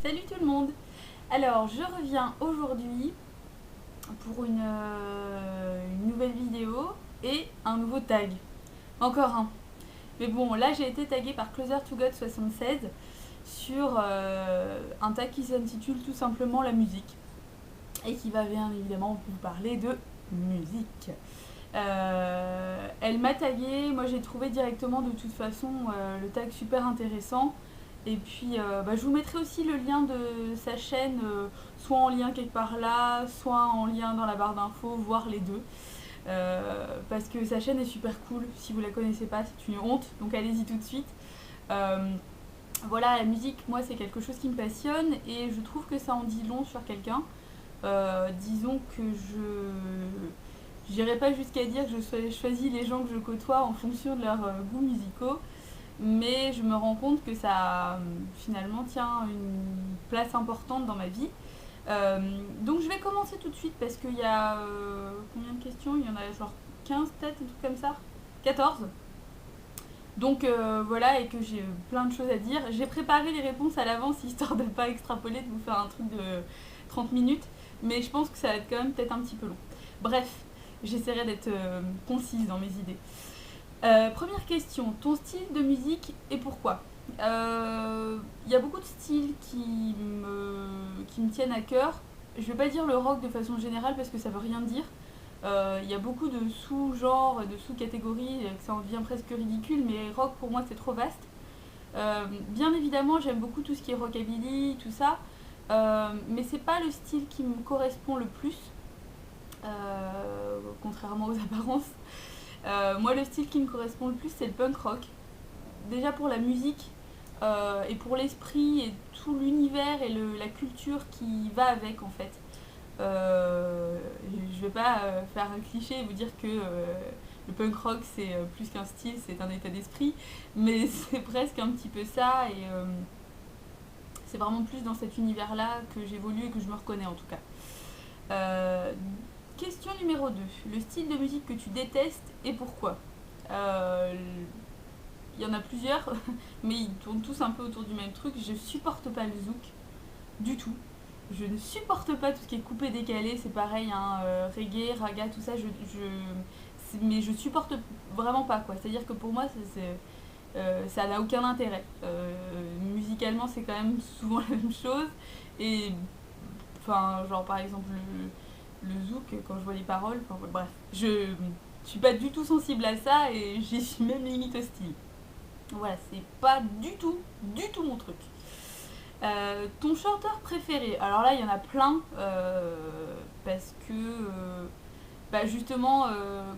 Salut tout le monde. Alors je reviens aujourd'hui pour une nouvelle vidéo et un nouveau tag. Encore un. Mais bon, là j'ai été taguée par Closer to God 76 sur un tag qui s'intitule tout simplement la musique et qui va bien évidemment vous parler de musique. Elle m'a tagué, moi j'ai trouvé directement de toute façon le tag super intéressant. Et puis je vous mettrai aussi le lien de sa chaîne, soit en lien quelque part là, soit en lien dans la barre d'infos, voire les deux. Parce que sa chaîne est super cool, si vous la connaissez pas, c'est une honte, donc allez-y tout de suite. Euh, voilà, la musique, moi c'est quelque chose qui me passionne et je trouve que ça en dit long sur quelqu'un. Disons que j'irai pas jusqu'à dire que je choisis les gens que je côtoie en fonction de leurs goûts musicaux, mais je me rends compte que ça finalement tient une place importante dans ma vie. Donc je vais commencer tout de suite parce qu'il y a combien de questions? Il y en a genre 15 peut-être, un truc comme ça, 14. Donc voilà, et que j'ai plein de choses à dire. J'ai préparé les réponses à l'avance histoire de ne pas extrapoler, de vous faire un truc de 30 minutes, mais je pense que ça va être quand même peut-être un petit peu long. Bref, j'essaierai d'être concise dans mes idées. Première question, ton style de musique et pourquoi? Il y a beaucoup de styles qui me tiennent à cœur. Je vais pas dire le rock de façon générale parce que ça veut rien dire. Il y a beaucoup de sous-genres, de sous-catégories, que ça en devient presque ridicule, mais rock pour moi c'est trop vaste. Bien évidemment, j'aime beaucoup tout ce qui est rockabilly, tout ça, mais c'est pas le style qui me correspond le plus, contrairement aux apparences. Moi, le style qui me correspond le plus, c'est le punk rock. Déjà pour la musique et pour l'esprit et tout l'univers et la culture qui va avec en fait. Euh, je vais pas faire un cliché et vous dire que le punk rock c'est plus qu'un style, c'est un état d'esprit, mais c'est presque un petit peu ça et c'est vraiment plus dans cet univers là que j'évolue et que je me reconnais en tout cas. Euh, Question numéro 2. Le style de musique que tu détestes et pourquoi? Euh, Il y en a plusieurs, mais ils tournent tous un peu autour du même truc. Je supporte pas le zouk du tout. Je ne supporte pas tout ce qui est coupé décalé, c'est pareil, hein, reggae, raga, tout ça, mais je supporte vraiment pas quoi. C'est-à-dire que pour moi, ça n'a aucun intérêt. Musicalement, c'est quand même souvent la même chose. Et enfin, genre par exemple le zouk, quand je vois les paroles, enfin bref, je suis pas du tout sensible à ça et j'y suis même limite hostile. Voilà, c'est pas du tout mon truc. Ton chanteur préféré? Alors là, il y en a plein, parce que, justement,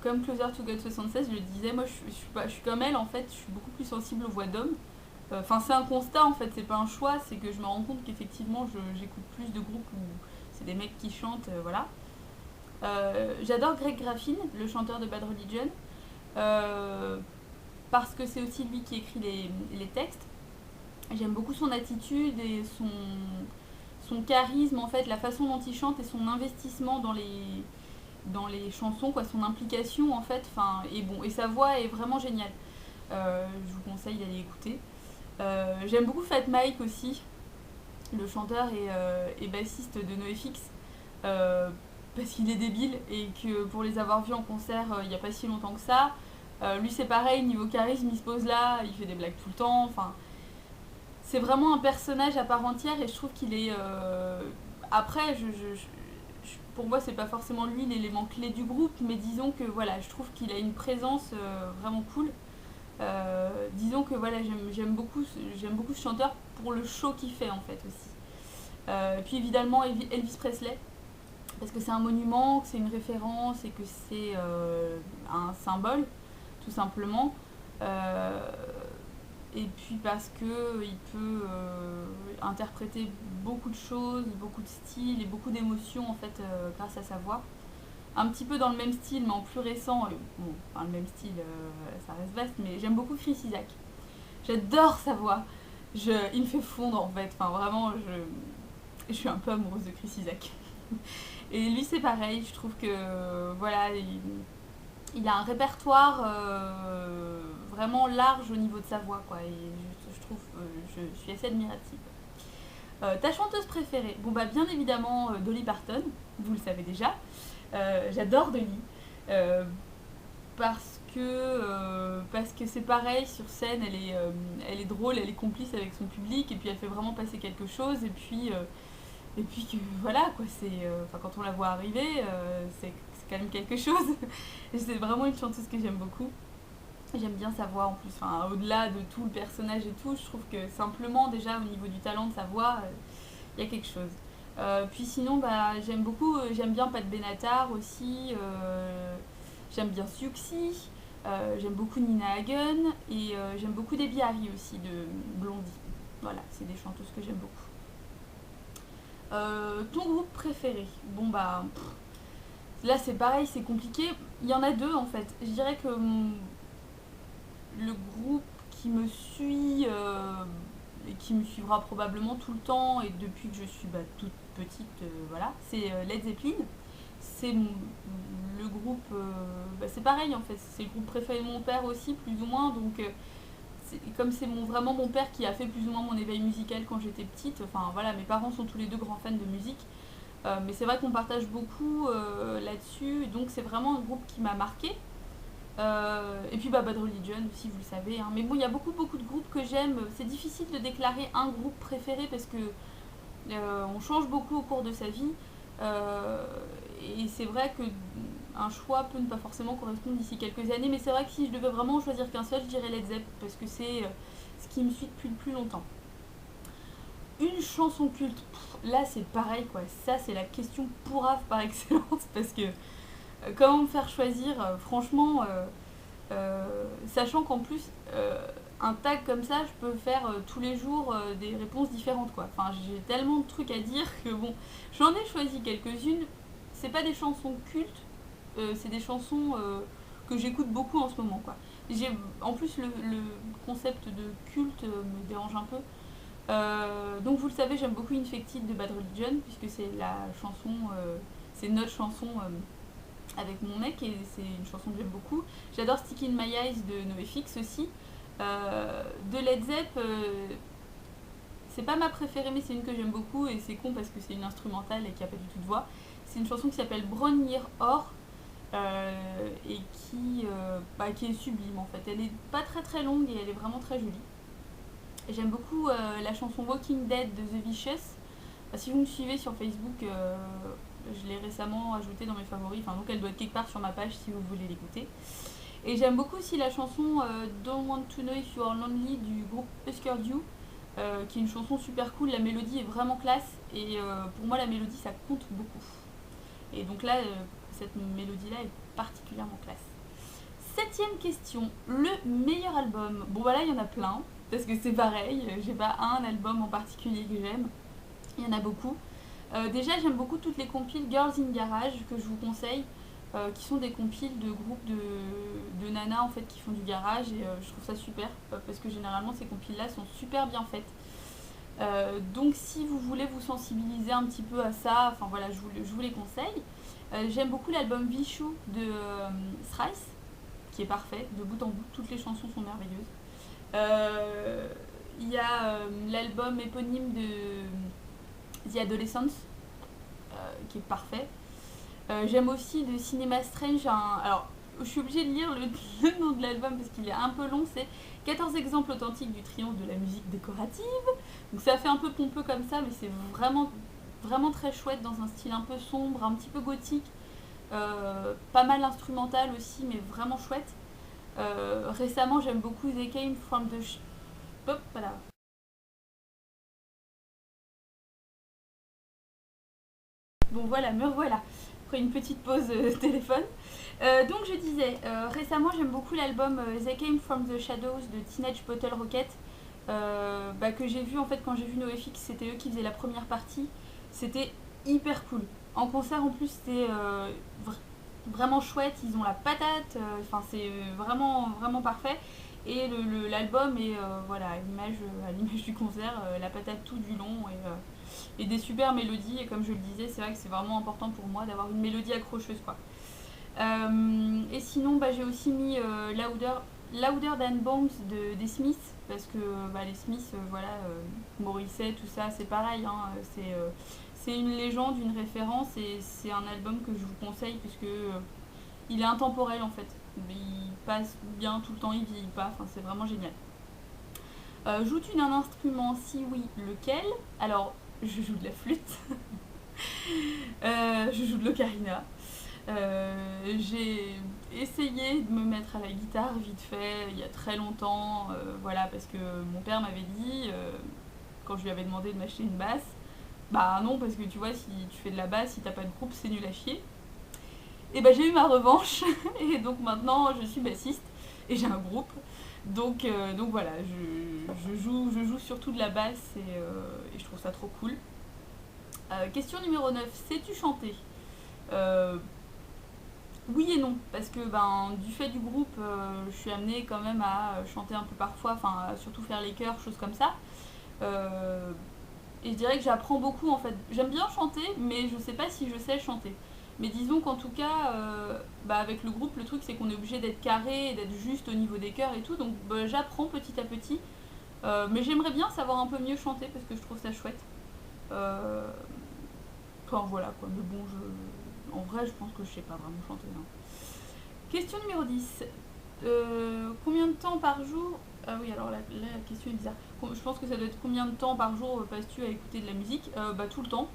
comme Closer to God 76, je le disais, moi je suis comme elle, en fait, je suis beaucoup plus sensible aux voix d'hommes. Enfin, c'est un constat, en fait, c'est pas un choix, c'est que je me rends compte qu'effectivement, j'écoute plus de groupes où c'est des mecs qui chantent, voilà. J'adore Greg Graffin, le chanteur de Bad Religion, euh, parce que c'est aussi lui qui écrit les textes. J'aime beaucoup son attitude et son charisme, en fait, la façon dont il chante et son investissement dans les chansons, quoi, son implication, en fait. Enfin, et bon, et sa voix est vraiment géniale. Je vous conseille d'aller écouter. J'aime beaucoup Fat Mike aussi, le chanteur et bassiste de NoFX, euh, parce qu'il est débile et que pour les avoir vus en concert il n'y a pas si longtemps que ça, lui c'est pareil, niveau charisme, il se pose là, il fait des blagues tout le temps, enfin c'est vraiment un personnage à part entière et je trouve qu'il est. Après, pour moi, c'est pas forcément lui l'élément clé du groupe, mais disons que voilà, je trouve qu'il a une présence vraiment cool. Disons que voilà, j'aime beaucoup ce chanteur pour le show qu'il fait en fait aussi. Puis évidemment Elvis Presley, parce que c'est un monument, que c'est une référence et que c'est un symbole, tout simplement. Euh, et puis parce que il peut interpréter beaucoup de choses, beaucoup de styles et beaucoup d'émotions en fait grâce à sa voix. Un petit peu dans le même style, mais en plus récent. Bon, enfin le même style, ça reste vaste, mais j'aime beaucoup Chris Isaac. J'adore sa voix. Il me fait fondre en fait. Enfin vraiment, je suis un peu amoureuse de Chris Isaac. Et lui c'est pareil. Je trouve que voilà, il a un répertoire vraiment large au niveau de sa voix, quoi. Et je trouve, je suis assez admirative. Ta chanteuse préférée? Bon bah bien évidemment Dolly Parton, vous le savez déjà. J'adore Dolly. Euh, parce que c'est pareil sur scène, elle est drôle, elle est complice avec son public et puis elle fait vraiment passer quelque chose et puis que voilà quoi, enfin quand on la voit arriver, c'est quand même quelque chose. Et c'est vraiment une chanteuse que j'aime beaucoup. J'aime bien sa voix en plus, enfin, au-delà de tout le personnage et tout, je trouve que simplement déjà au niveau du talent de sa voix, il y a quelque chose. Puis sinon, bah, j'aime bien Pat Benatar aussi, j'aime bien Siouxsie, j'aime beaucoup Nina Hagen et j'aime beaucoup Debbie Harry aussi de Blondie. Voilà, c'est des chanteuses que j'aime beaucoup. Ton groupe préféré? Bon bah là c'est pareil, c'est compliqué. Il y en a deux en fait. Je dirais que le groupe qui me suit et qui me suivra probablement tout le temps et depuis que je suis toute petite, voilà, c'est Led Zeppelin. C'est le groupe, c'est pareil en fait, c'est le groupe préféré de mon père aussi, plus ou moins. Donc, comme c'est vraiment mon père qui a fait plus ou moins mon éveil musical quand j'étais petite, enfin voilà, mes parents sont tous les deux grands fans de musique. Mais c'est vrai qu'on partage beaucoup là-dessus, donc c'est vraiment un groupe qui m'a marqué. Et puis Bad Religion aussi, vous le savez. Hein. Mais bon, il y a beaucoup de groupes que j'aime. C'est difficile de déclarer un groupe préféré parce que on change beaucoup au cours de sa vie. Euh, et c'est vrai que un choix peut ne pas forcément correspondre d'ici quelques années. Mais c'est vrai que si je devais vraiment choisir qu'un seul, je dirais Led Zepp parce que c'est ce qui me suit depuis le plus longtemps. Une chanson culte, là c'est pareil quoi. Ça c'est la question pourrave par excellence parce que comment me faire choisir franchement sachant qu'en plus un tag comme ça je peux faire tous les jours des réponses différentes quoi, enfin j'ai tellement de trucs à dire que bon j'en ai choisi quelques-unes, c'est pas des chansons cultes, c'est des chansons que j'écoute beaucoup en ce moment quoi. En plus le concept de culte me dérange un peu. Donc vous le savez, j'aime beaucoup Infected de Bad Religion puisque c'est la chanson, c'est notre chanson avec mon mec et c'est une chanson que j'aime beaucoup. J'adore Stick in My Eyes de NoFX aussi. De Led Zepp, c'est pas ma préférée mais c'est une que j'aime beaucoup et c'est con parce que c'est une instrumentale et qu'il n'y a pas du tout de voix. C'est une chanson qui s'appelle Brown Year Or et qui est sublime en fait. Elle est pas très longue et elle est vraiment très jolie. Et j'aime beaucoup la chanson Walking Dead de The Vicious. Si vous me suivez sur Facebook, je l'ai récemment ajoutée dans mes favoris, enfin, donc elle doit être quelque part sur ma page si vous voulez l'écouter. Et j'aime beaucoup aussi la chanson Don't Want to Know If You Are Lonely du groupe Husker Du, qui est une chanson super cool, la mélodie est vraiment classe et pour moi la mélodie ça compte beaucoup. Et donc là, cette mélodie là est particulièrement classe. Septième question, le meilleur album. Bon voilà, il y en a plein, parce que c'est pareil, j'ai pas un album en particulier que j'aime, il y en a beaucoup. Déjà, j'aime beaucoup toutes les compiles Girls in Garage que je vous conseille, qui sont des compiles de groupes de nanas en fait qui font du garage et je trouve ça super parce que généralement ces compiles là sont super bien faites. Donc si vous voulez vous sensibiliser un petit peu à ça, enfin voilà, je vous les conseille. J'aime beaucoup l'album Vichou de Thrice, qui est parfait, de bout en bout, toutes les chansons sont merveilleuses. Il y a l'album éponyme de The Adolescents, qui est parfait. J'aime aussi de Cinema Strange, alors je suis obligée de lire le nom de l'album parce qu'il est un peu long, c'est 14 exemples authentiques du triomphe de la musique décorative. Donc ça fait un peu pompeux comme ça, mais c'est vraiment très chouette dans un style un peu sombre, un petit peu gothique. Pas mal instrumental aussi, mais vraiment chouette. Récemment, j'aime beaucoup They Came from the... Hop, voilà. Bon voilà, me revoilà. Après une petite pause téléphone. Donc je disais, récemment j'aime beaucoup l'album They Came from the Shadows de Teenage Bottle Rocket, que j'ai vu en fait quand j'ai vu NoFX, c'était eux qui faisaient la première partie. C'était hyper cool. En concert en plus c'était vraiment chouette, ils ont la patate, enfin c'est vraiment parfait. Et l'album est voilà, à l'image du concert, la patate tout du long et des super mélodies. Et comme je le disais, c'est vrai que c'est vraiment important pour moi d'avoir une mélodie accrocheuse quoi. Et sinon, j'ai aussi mis Louder Louder Than Bombs des Smiths, parce que les Smiths, Morrissey, tout ça, c'est pareil, hein, c'est une légende, une référence, et c'est un album que je vous conseille, puisque il est intemporel en fait. Il passe bien tout le temps, il vieillit pas, enfin, c'est vraiment génial. Joues-tu d'un instrument? Si oui, lequel? Alors, je joue de la flûte, je joue de l'ocarina. J'ai essayé de me mettre à la guitare vite fait il y a très longtemps, parce que mon père m'avait dit, quand je lui avais demandé de m'acheter une basse, bah non, parce que tu vois, si tu fais de la basse, si t'as pas de groupe, c'est nul à chier. Et bah j'ai eu ma revanche, et donc maintenant je suis bassiste, et j'ai un groupe. Donc voilà, je joue surtout de la basse, et je trouve ça trop cool. Question numéro 9, sais-tu chanter? Euh, Oui et non, parce que du fait du groupe, je suis amenée quand même à chanter un peu parfois, enfin surtout faire les chœurs, choses comme ça. Euh, et je dirais que j'apprends beaucoup en fait. J'aime bien chanter, mais je sais pas si je sais chanter. Mais disons qu'en tout cas, avec le groupe, le truc c'est qu'on est obligé d'être carré, d'être juste au niveau des chœurs et tout, donc j'apprends petit à petit. Mais j'aimerais bien savoir un peu mieux chanter parce que je trouve ça chouette. Euh, Enfin voilà quoi, mais bon, en vrai, je pense que je sais pas vraiment chanter. Non. Question numéro 10. Combien de temps par jour. Ah oui, alors la question est bizarre. Je pense que ça doit être combien de temps par jour passes-tu à écouter de la musique? Tout le temps,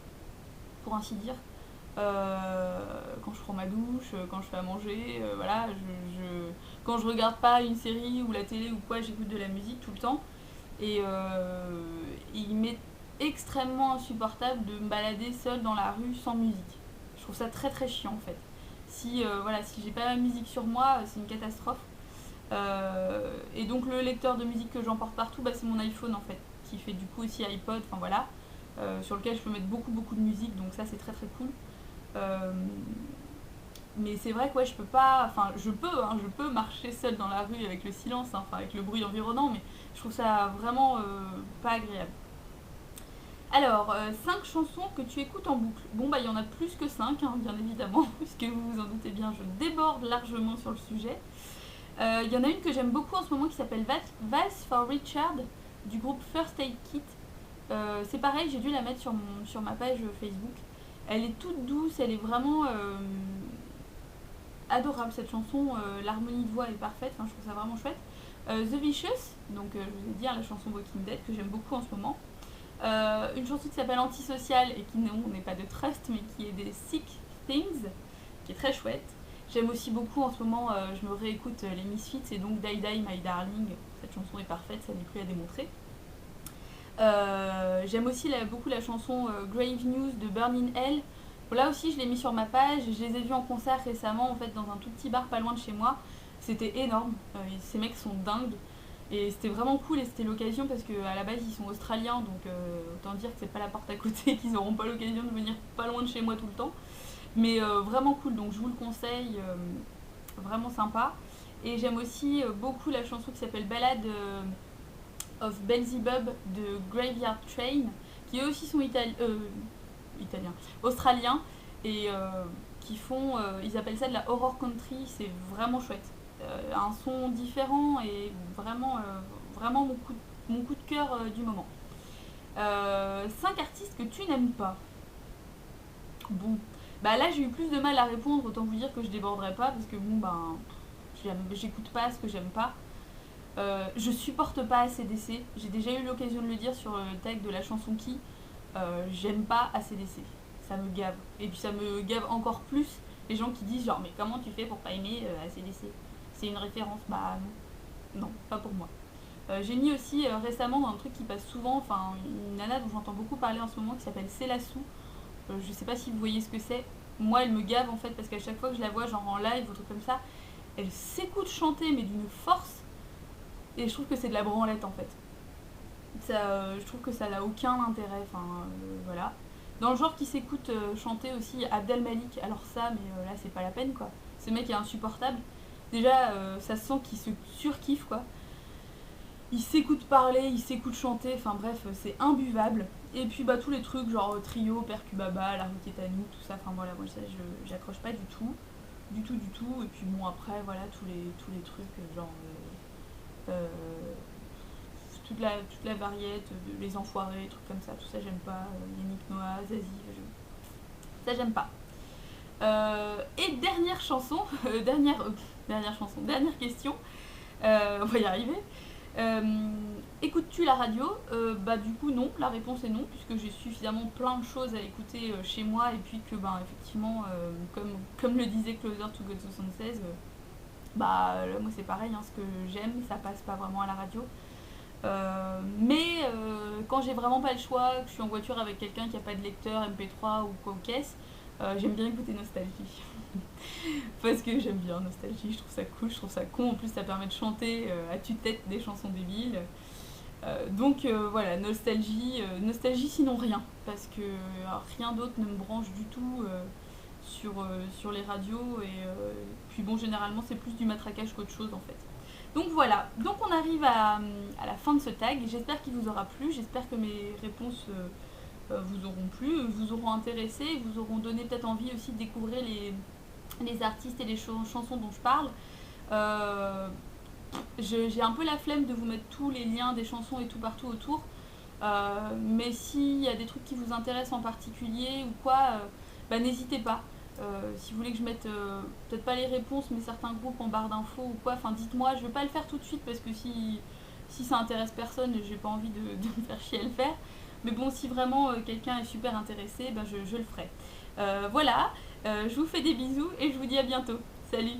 pour ainsi dire. Quand je prends ma douche, quand je fais à manger, quand je regarde pas une série ou la télé ou quoi, j'écoute de la musique tout le temps. Et il m'est extrêmement insupportable de me balader seule dans la rue sans musique. Je trouve ça très très chiant en fait. Si j'ai pas la musique sur moi, c'est une catastrophe. Et donc le lecteur de musique que j'emporte partout, c'est mon iPhone en fait, qui fait du coup aussi iPod, enfin voilà, sur lequel je peux mettre beaucoup beaucoup de musique, donc ça c'est très très cool. Euh, mais c'est vrai que ouais, je peux pas, enfin je peux marcher seule dans la rue avec le silence, hein, enfin avec le bruit environnant, mais je trouve ça vraiment pas agréable. Alors, 5 chansons que tu écoutes en boucle. Bon, il y en a plus que 5, hein, bien évidemment, puisque vous vous en doutez bien, je déborde largement sur le sujet. Il y en a une que j'aime beaucoup en ce moment qui s'appelle Vals for Richard du groupe First Aid Kit. C'est pareil, j'ai dû la mettre sur ma page Facebook. Elle est toute douce, elle est vraiment adorable cette chanson. L'harmonie de voix est parfaite, enfin, je trouve ça vraiment chouette. The Vicious, donc je vous ai dit, hein, la chanson Walking Dead que j'aime beaucoup en ce moment. Une chanson qui s'appelle Antisocial et qui n'est pas de Trust mais qui est des Sick Things, qui est très chouette. J'aime aussi beaucoup en ce moment, je me réécoute les Misfits et donc Die Die My Darling. Cette chanson est parfaite, ça n'est plus à démontrer. J'aime aussi beaucoup la chanson Grave News de Burn in Hell. Bon, là aussi, je l'ai mis sur ma page. Je les ai vus en concert récemment, en fait, dans un tout petit bar pas loin de chez moi. C'était énorme. Ces mecs sont dingues. Et c'était vraiment cool et c'était l'occasion parce qu'à la base ils sont australiens donc autant dire que c'est pas la porte à côté, qu'ils n'auront pas l'occasion de venir pas loin de chez moi tout le temps. Mais vraiment cool, donc je vous le conseille, vraiment sympa. Et j'aime aussi beaucoup la chanson qui s'appelle Ballad of Beelzebub de Graveyard Train, qui eux aussi sont italiens, australiens, et ils appellent ça de la horror country, c'est vraiment chouette. Un son différent et vraiment mon coup de cœur du moment. 5 artistes que tu n'aimes pas. Bon, là j'ai eu plus de mal à répondre, autant vous dire que je déborderai pas parce que j'écoute pas ce que j'aime pas. Je supporte pas ACDC. J'ai déjà eu l'occasion de le dire sur le tag de la chanson Qui. J'aime pas ACDC. Ça me gave. Et puis ça me gave encore plus les gens qui disent genre mais comment tu fais pour pas aimer ACDC? C'est une référence. Bah non, non, pas pour moi. J'ai mis aussi récemment dans un truc qui passe souvent, enfin une nana dont j'entends beaucoup parler en ce moment qui s'appelle Célassou. Je sais pas si vous voyez ce que c'est. Moi elle me gave en fait parce qu'à chaque fois que je la vois genre en live ou truc comme ça, elle s'écoute chanter mais d'une force et je trouve que c'est de la branlette en fait. Je trouve que ça n'a aucun intérêt, enfin voilà. Dans le genre qui s'écoute chanter aussi Abdel Malik, alors ça mais là c'est pas la peine quoi. Ce mec est insupportable. Déjà ça se sent qu'il se surkiffe quoi. Il s'écoute parler, il s'écoute chanter, enfin bref, c'est imbuvable. Et puis tous les trucs genre trio, Percubaba, La Roquette à nous, tout ça, enfin voilà, moi ça j'accroche pas du tout. Du tout. Et puis bon après voilà tous les trucs genre Euh, toute la variette, les enfoirés, trucs comme ça, tout ça j'aime pas. Yannick Noah, Zazie, ça j'aime pas. Et dernière chanson, dernière question, on va y arriver. Écoutes-tu la radio? Bah du coup non, la réponse est non, puisque j'ai suffisamment plein de choses à écouter chez moi, et puis que ben effectivement, comme le disait Closer to God 76, bah moi c'est pareil, hein, ce que j'aime, ça passe pas vraiment à la radio. Mais quand j'ai vraiment pas le choix, que je suis en voiture avec quelqu'un qui a pas de lecteur MP3 ou quoi aux caisses, j'aime bien écouter Nostalgie. Parce que j'aime bien Nostalgie, je trouve ça cool, je trouve ça con, en plus ça permet de chanter à tue-tête des chansons débiles. Voilà, nostalgie sinon rien, parce que rien d'autre ne me branche du tout sur les radios, et puis bon, généralement c'est plus du matraquage qu'autre chose en fait. Donc voilà, donc on arrive à la fin de ce tag. J'espère qu'il vous aura plu, j'espère que mes réponses vous auront plu, vous auront intéressé, vous auront donné peut-être envie aussi de découvrir les artistes et les chansons dont je parle. Euh, j'ai un peu la flemme de vous mettre tous les liens des chansons et tout partout autour. Mais s'il y a des trucs qui vous intéressent en particulier ou quoi, bah n'hésitez pas. Si vous voulez que je mette peut-être pas les réponses mais certains groupes en barre d'infos ou quoi, enfin dites-moi, je vais pas le faire tout de suite parce que si ça intéresse personne, j'ai pas envie de me faire chier à le faire. Mais bon, si vraiment quelqu'un est super intéressé, ben je le ferai. Voilà, je vous fais des bisous et je vous dis à bientôt. Salut!